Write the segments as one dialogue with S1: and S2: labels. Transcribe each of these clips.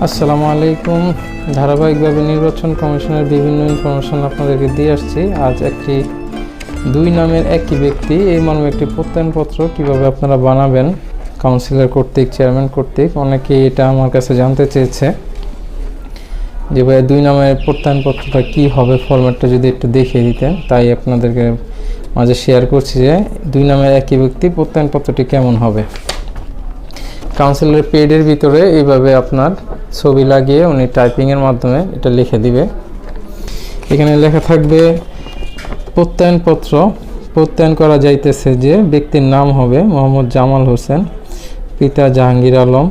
S1: আসসালামু আলাইকুম। ধারাবাহিকভাবে নির্বাচন কমিশনের বিভিন্ন ইনফরমেশন আপনাদেরকে দিয়ে আসছি। আজ একটি দুই নামের একই ব্যক্তি এই মর্মে একটি প্রত্যয়নপত্র কিভাবে আপনারা বানাবেন কাউন্সিলর কর্তৃক, চেয়ারম্যান কর্তৃক, অনেকেই এটা আমার কাছে জানতে চেয়েছে যে ভাই দুই নামের প্রত্যয়নপত্রটা কী হবে, ফরম্যাটটা যদি একটু দেখিয়ে দিতেন। তাই আপনাদেরকে মাঝে শেয়ার করছি যে দুই নামের একই ব্যক্তি প্রত্যয়নপত্রটি কেমন হবে। কাউন্সিলর পেডের ভিতরে এইভাবে আপনার ছবি লাগিয়ে উনি টাইপিংয়ের মাধ্যমে এটা লিখে দিবে। এখানে লেখা থাকবে প্রত্যয়নপত্র প্রত্যয়ন করা যাইতেছে যে ব্যক্তির নাম হবে মোহাম্মদ জামাল হোসেন, পিতা জাহাঙ্গীর আলম,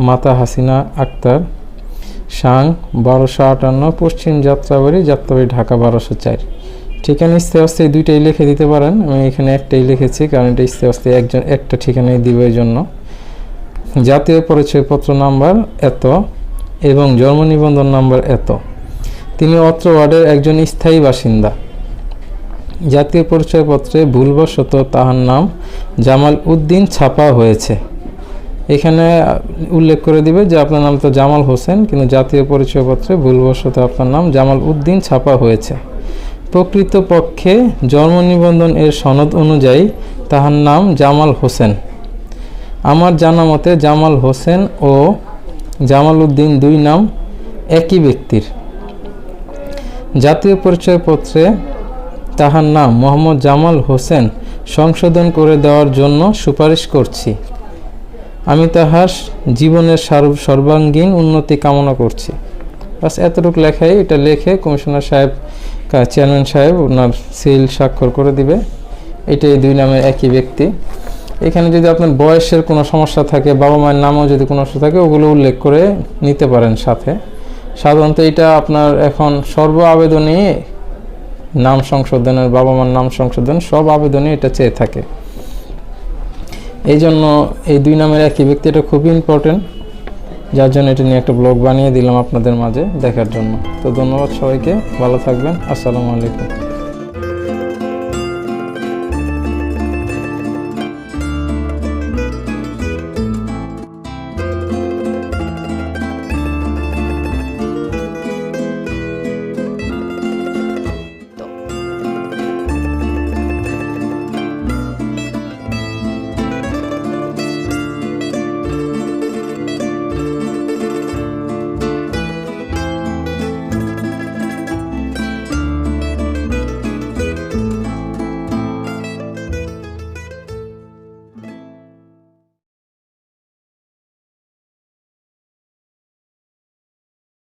S1: মাতা হাসিনা আক্তার, সাং 1258, পশ্চিম যাত্রাবাড়ি ঢাকা 1204। ঠিকানা ইস্তে আস্তে দুইটাই লিখে দিতে পারেন। আমি এখানে একটাই লিখেছি কারণ এটা ইস্তে আস্তে একটা ঠিকানায় দিব এই জন্য। জাতীয় পরিচয়পত্র নাম্বার এত এবং জন্ম নিবন্ধন নাম্বার এত। তিনি অত্র ওয়ার্ডের একজন স্থায়ী বাসিন্দা। জাতীয় পরিচয়পত্রে ভুলবশত তাহার নাম জামাল উদ্দিন ছাপা হয়েছে। এখানে উল্লেখ করে দিবে যে আপনার নাম তো জামাল হোসেন, কিন্তু জাতীয় পরিচয়পত্রে ভুলবশত আপনার নাম জামাল উদ্দিন ছাপা হয়েছে। প্রকৃতপক্ষে জন্ম নিবন্ধন এর সনদ অনুযায়ী তাহার নাম জামাল হোসেন। আমার জানা মতে জামাল হোসেন ও জামাল উদ্দিন দুই নাম একই ব্যক্তির। জাতীয় পরিচয়পত্রে তাহার নাম মোহাম্মদ জামাল হোসেন সংশোধন করে দেওয়ার জন্য সুপারিশ করছি। আমি তাহার জীবনের সর্বাঙ্গীন উন্নতি কামনা করছি। বাস এতটুকু লেখাই, এটা লেখে কমিশনার সাহেব, চেয়ারম্যান সাহেব ওনার সিল স্বাক্ষর করে দিবে। এটাই দুই নামের একই ব্যক্তি। এখানে যদি আপনার বয়সের কোনো সমস্যা থাকে, বাবা মায়ের নামও যদি কোনো সমস্যা থাকে, ওগুলো উল্লেখ করে নিতে পারেন সাথে। সাধারণত এটা আপনার এখন সর্ব আবেদনে নাম সংশোধনের, বাবা মার নাম সংশোধন সব আবেদনে এটা চেয়ে থাকে। এই জন্য এই দুই নামের একই ব্যক্তি এটা খুবই ইম্পর্টেন্ট, যার জন্য এটা নিয়ে একটা ব্লগ বানিয়ে দিলাম আপনাদের মাঝে দেখার জন্য। তো ধন্যবাদ সবাইকে, ভালো থাকবেন। আসসালামু আলাইকুম।